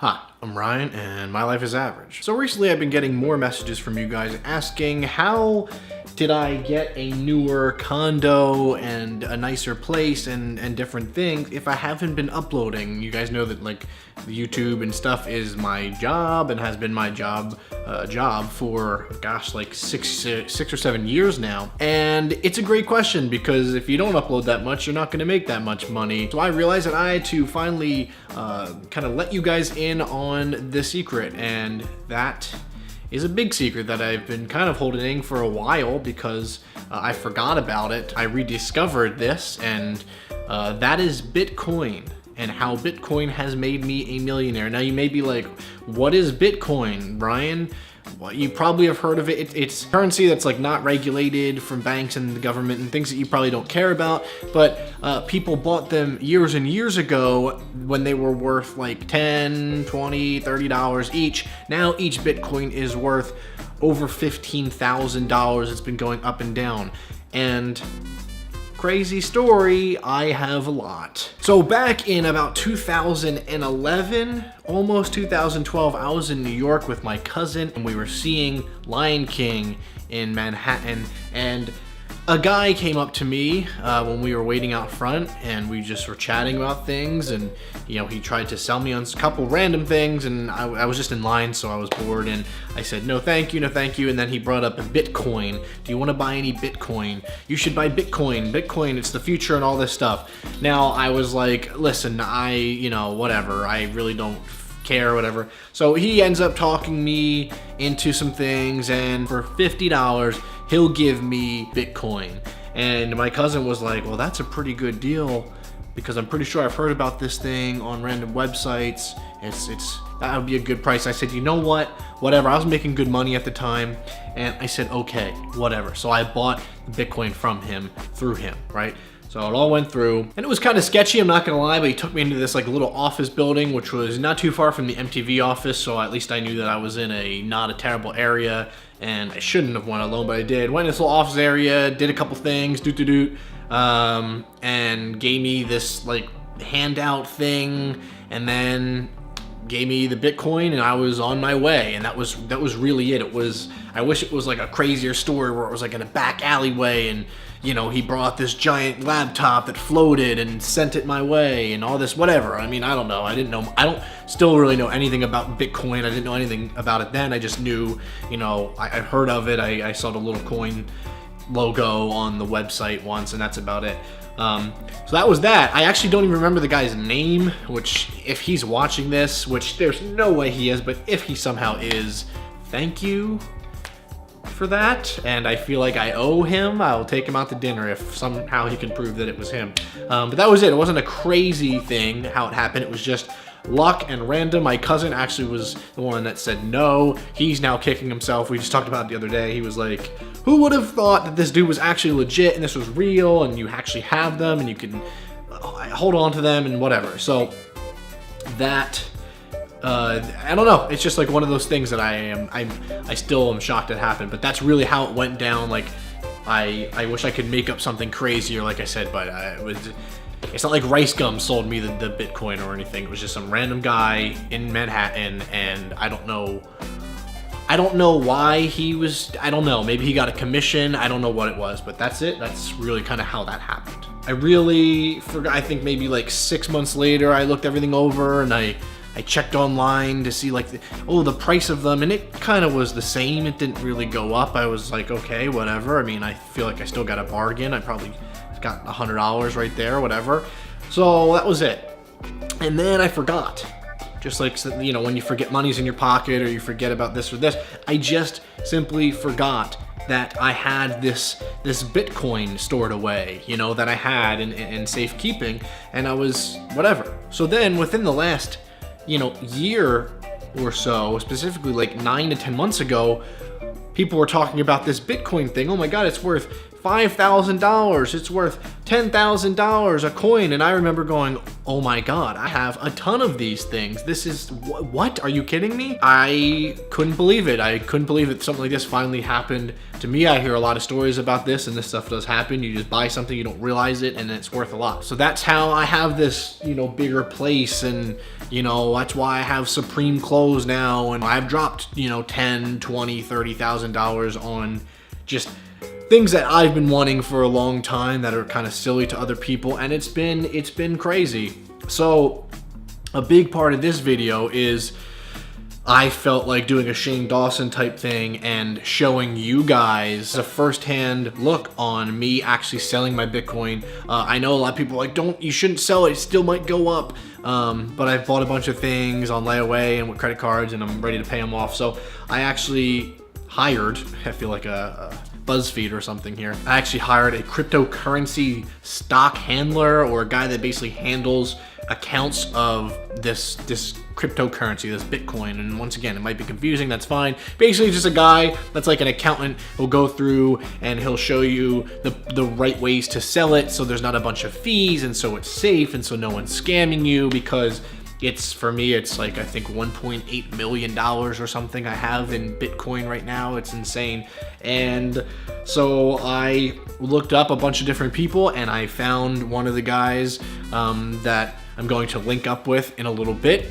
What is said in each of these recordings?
Hi, I'm Ryan and my life is average. So recently I've been getting more messages from you guys asking how did I get a newer condo and a nicer place and different things if I haven't been uploading. You guys know that like YouTube and stuff is my job and has been my job for gosh, like six or 7 years now. And it's a great question because if you don't upload that much, you're not gonna make that much money. So I realized that I had to finally kind of let you guys in on the secret, and that is a big secret that I've been kind of holding for a while because I forgot about it. I rediscovered this, and that is Bitcoin and how Bitcoin has made me a millionaire. Now you may be like, what is Bitcoin, Ryan? Well, you probably have heard of it. It's currency that's like not regulated from banks and the government and things that you probably don't care about, but people bought them years and years ago when they were worth like $10, $20, $30 each. Now each Bitcoin is worth over $15,000. It's been going up and down. And crazy story, I have a lot. So back in about 2011, almost 2012, I was in New York with my cousin and we were seeing Lion King in Manhattan, and a guy came up to me when we were waiting out front, and we just were chatting about things, and you know, he tried to sell me on a couple random things, and I was just in line, so I was bored, and I said no thank you, no thank you. And then he brought up Bitcoin. Do you want to buy any Bitcoin? You should buy Bitcoin. It's the future and all this stuff. Now I was like, listen, whatever, I really don't care, whatever. So he ends up talking me into some things, and for $50 he'll give me Bitcoin. And my cousin was like, well, that's a pretty good deal because I'm pretty sure I've heard about this thing on random websites. That would be a good price. I said, you know what, whatever. I was making good money at the time, and I said, okay, whatever. So I bought the Bitcoin from him through him, right? So it all went through, and it was kind of sketchy, I'm not gonna lie, but he took me into this like little office building, which was not too far from the MTV office, so at least I knew that I was in not a terrible area, and I shouldn't have went alone, but I did. Went in this little office area, did a couple things, and gave me this like handout thing, and then gave me the Bitcoin, and I was on my way. And that was really it. I wish it was like a crazier story where it was like in a back alleyway, and you know, he brought this giant laptop that floated and sent it my way and all this, whatever. I mean, I don't know. I don't still really know anything about Bitcoin. I didn't know anything about it then. I just knew, you know, I heard of it. I saw the little coin logo on the website once, and that's about it. So that was that. I actually don't even remember the guy's name, which if he's watching this, which there's no way he is, but if he somehow is, thank you for that. And I feel like I owe him. I'll take him out to dinner if somehow he can prove that it was him. But that was it. It wasn't a crazy thing how it happened. It was just luck and random. My cousin actually was the one that said no. He's now kicking himself. We just talked about it the other day. He was like, who would have thought that this dude was actually legit and this was real and you actually have them and you can hold on to them and whatever. So that I don't know. It's just like one of those things that I still am shocked it happened, but that's really how it went down. Like I wish I could make up something crazier, like I said, but it's not like Rice Gum sold me the Bitcoin or anything. It was just some random guy in Manhattan, and I don't know why he was, I don't know, maybe he got a commission, I don't know what it was, but that's it. That's really kind of how that happened. I really forgot. I think maybe like 6 months later I looked everything over, and I checked online to see like the price of them, and it kind of was the same. It didn't really go up. I was like, okay, whatever. I mean, I feel like I still got a bargain. I probably got $100 right there, whatever. So that was it. And then I forgot. Just like, you know, when you forget money's in your pocket or you forget about this or this, I just simply forgot that I had this Bitcoin stored away, you know, that I had in safekeeping, and I was whatever. So then within the last, you know, year or so, specifically like 9 to 10 months ago, people were talking about this Bitcoin thing. Oh my God, it's worth $5,000. It's worth $10,000 a coin. And I remember going, oh my God, I have a ton of these things. This is, what? Are you kidding me? I couldn't believe it. I couldn't believe that something like this finally happened to me. I hear a lot of stories about this, and this stuff does happen. You just buy something, you don't realize it, and it's worth a lot. So that's how I have this, you know, bigger place, and you know, that's why I have Supreme clothes now, and I've dropped, you know, $10, $20, $30,000 on just things that I've been wanting for a long time that are kind of silly to other people, and it's been crazy. So a big part of this video is I felt like doing a Shane Dawson type thing and showing you guys a first-hand look on me actually selling my Bitcoin. I know a lot of people are like, you shouldn't sell it still might go up. But I've bought a bunch of things on layaway and with credit cards, and I'm ready to pay them off. So I actually hired, I feel like a BuzzFeed or something here. I actually hired a cryptocurrency stock handler, or a guy that basically handles accounts of this cryptocurrency, this Bitcoin. And once again, it might be confusing, that's fine. Basically just a guy that's like an accountant who'll go through and he'll show you the right ways to sell it, so there's not a bunch of fees, and so it's safe, and so no one's scamming you, because for me, it's like, I think $1.8 million or something I have in Bitcoin right now. It's insane. And so I looked up a bunch of different people, and I found one of the guys that I'm going to link up with in a little bit.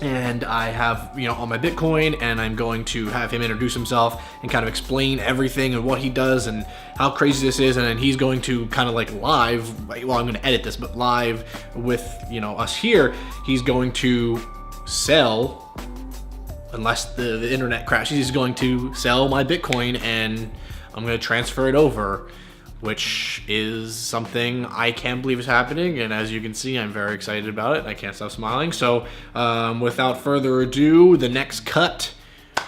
And I have, you know, on my Bitcoin, and I'm going to have him introduce himself and kind of explain everything and what he does and how crazy this is. And then he's going to kind of like live, well, I'm going to edit this, but live with, you know, us here, he's going to sell, unless the internet crashes, he's going to sell my Bitcoin, and I'm going to transfer it over, which is something I can't believe is happening. And as you can see, I'm very excited about it. I can't stop smiling. So without further ado, the next cut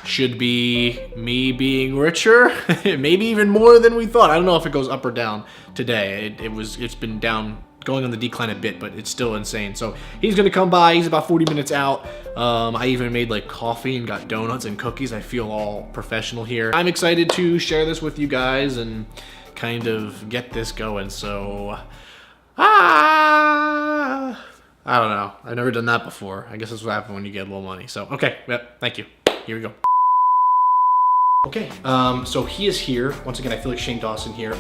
should be me being richer, maybe even more than we thought. I don't know if it goes up or down today. It's been down, going on the decline a bit, but it's still insane. So he's gonna come by. He's about 40 minutes out. I even made like coffee and got donuts and cookies. I feel all professional here. I'm excited to share this with you guys and kind of get this going. So I don't know, I've never done that before. I guess that's what happens when you get a little money. So okay, yep, thank you. Here we go. Okay, so he is here. Once again, I feel like Shane Dawson here.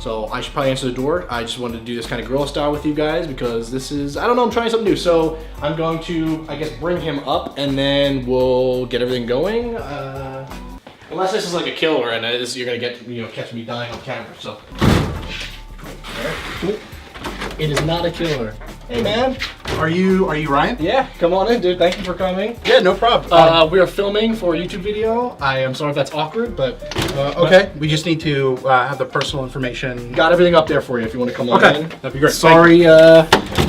So I should probably answer the door. I just wanted to do this kind of guerrilla style with you guys, because this is, I don't know, I'm trying something new. So I'm going to, I guess, bring him up, and then we'll get everything going. Unless this is like a killer, and you're gonna get, you know, catch me dying on camera. So it is not a killer. Hey man, are you Ryan? Yeah, come on in, dude. Thank you for coming. Yeah, no problem. We are filming for a YouTube video. I am sorry if that's awkward, but okay. We just need to have the personal information. Got everything up there for you if you want to come on in. That'd be great. Sorry,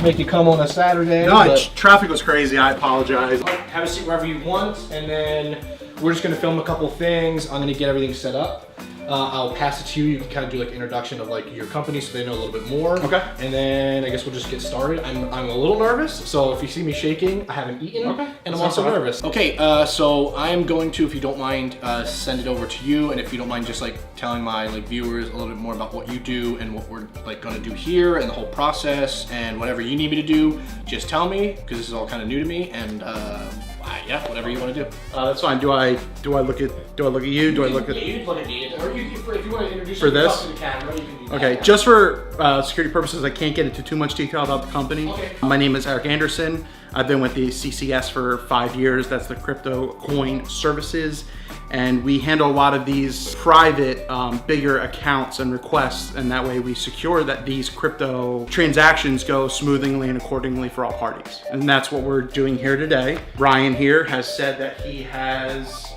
make you come on a Saturday. No, traffic was crazy. I apologize. Have a seat wherever you want, and then we're just gonna film a couple things. I'm gonna get everything set up. I'll pass it to you. You can kind of do like an introduction of like your company, so they know a little bit more. Okay. And then I guess we'll just get started. I'm a little nervous, so if you see me shaking, I haven't eaten, and I'm also nervous. Okay, so I'm going to, if you don't mind, send it over to you, and if you don't mind, just like telling my viewers a little bit more about what you do and what we're like gonna do here and the whole process, and whatever you need me to do, just tell me, because this is all kind of new to me, and yeah, whatever you want to do. That's fine. Do I look at you? Do I look at? Yeah, you can look at me, or if you want to introduce yourself to the camera, you can do that. Okay, just for security purposes, I can't get into too much detail about the company. Okay. My name is Eric Anderson. I've been with the CCS for 5 years. That's the Crypto Coin Services. And we handle a lot of these private, bigger accounts and requests, and that way we secure that these crypto transactions go smoothly and accordingly for all parties. And that's what we're doing here today. Ryan here has said that he has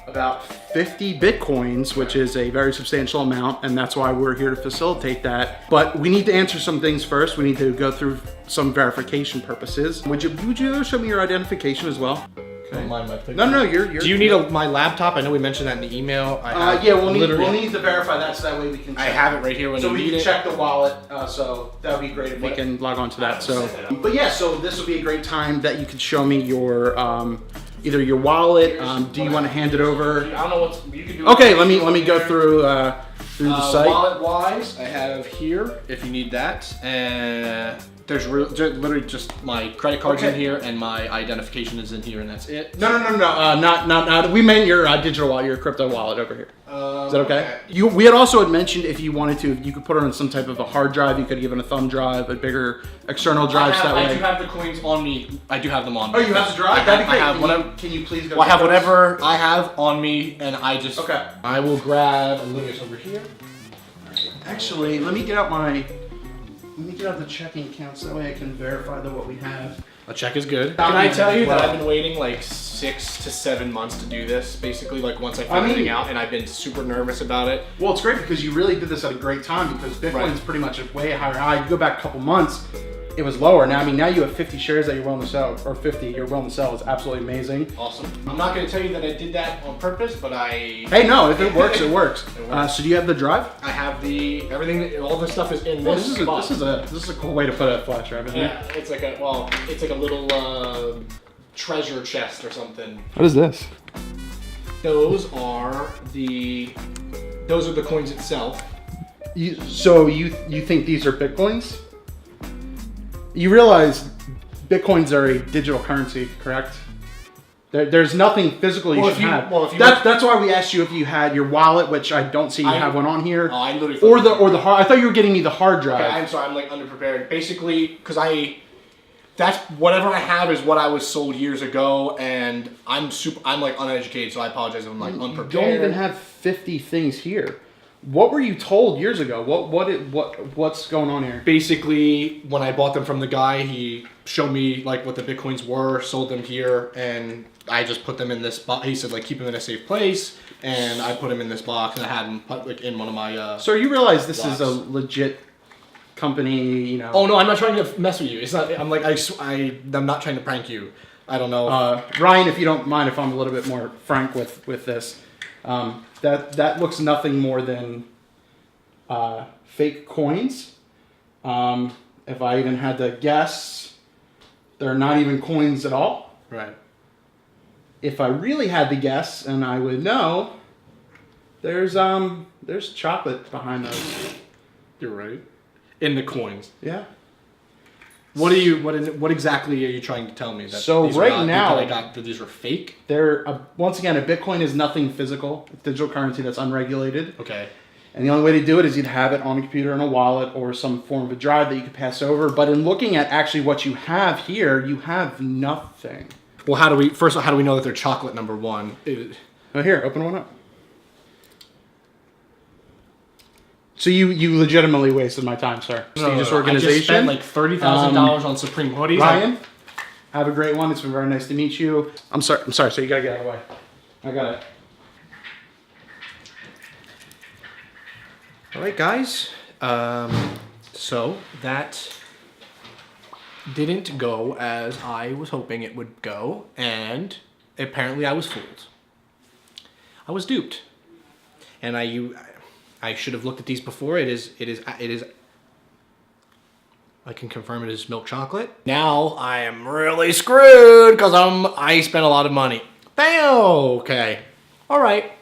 about 50 Bitcoins, which is a very substantial amount, and that's why we're here to facilitate that. But we need to answer some things first. We need to go through some verification purposes. Would you show me your identification as well? Don't mind my picture. No, you're. Do you need my laptop? I know we mentioned that in the email. Yeah, we'll need to verify that, so that way we can check. I have it right here when you need it. So we can check the wallet, so that would be great if we can log on to that. So, but yeah, so this would be a great time that you could show me your, either your wallet, do you want to hand it over? I don't know what you can do. Okay, let me go through through the site? Wallet-wise, I have here, if you need that. And there's literally just my credit card's in here, and my identification is in here, and that's it. No. Not. We meant your digital wallet, your crypto wallet over here. Is that okay? We had also mentioned if you wanted to, you could put it on some type of a hard drive. You could have given a thumb drive, a bigger external drive. I do have the coins on me. I do have them on me. Oh, you have the drive? That'd be great. Can you please go? Well, I have whatever I have on me, and I just. Okay. I will grab a little bit over here. Actually, let me get out the checking account so that way I can verify that what we have. A check is good. Can I tell you that I've been waiting like 6 to 7 months to do this? Basically, like once I figured everything out, and I've been super nervous about it. Well, it's great because you really did this at a great time because Bitcoin's pretty much a way higher high. You go back a couple months, it was lower. Now, I mean, now you have 50 shares that you're willing to sell, or 50 you're willing to sell. Is absolutely amazing. Awesome. I'm not going to tell you that I did that on purpose, but I. Hey, no, if it works, it works. So do you have the drive? I have everything. All the stuff is in this spot. This is a cool way to put a flash drive in there. Yeah, it's like a little treasure chest or something. What is this? Those are the coins itself. So you think these are Bitcoins? You realize Bitcoins are a digital currency, correct? There's nothing physical you should have. That's why we asked you if you had your wallet, which I don't see you have one on here. Oh, I literally. Or the hard. I thought you were getting me the hard drive. Okay, I'm sorry. I'm like underprepared. Basically, because that's whatever I have is what I was sold years ago, and I'm like uneducated, so I apologize. I'm like unprepared. You don't even have 50 things here. What were you told years ago? What's going on here? Basically, when I bought them from the guy, he showed me like what the Bitcoins were, sold them here, and I just put them in this box. He said like keep them in a safe place, and I put them in this box, and I had them put like in one of my. So you realize this is a legit company, you know? Oh no, I'm not trying to mess with you. It's not. I'm like I'm not trying to prank you. I don't know. Ryan, if you don't mind, if I'm a little bit more frank with this. That looks nothing more than fake coins. If I even had to guess, they're not even coins at all. Right. If I really had to guess, and I would know, there's chocolate behind those. You're right. In the coins. Yeah. What exactly are you trying to tell me? That so right now, that these were fake? They're once again, a Bitcoin is nothing physical. It's digital currency that's unregulated. Okay. And the only way to do it is you'd have it on a computer in a wallet or some form of a drive that you could pass over. But in looking at actually what you have here, you have nothing. Well, how do we know that they're chocolate, number one? Oh, here, open one up. So you legitimately wasted my time, sir. Prestigious organization. I just spent like $30,000 on Supreme hoodies. Ryan, have a great one. It's been very nice to meet you. I'm sorry. So you gotta get out of the way. I got it. All right, guys. So that didn't go as I was hoping it would go, and apparently I was fooled. I was duped, and I should have looked at these before. It is. I can confirm it is milk chocolate. Now I am really screwed because I spent a lot of money. Bam. Okay. All right.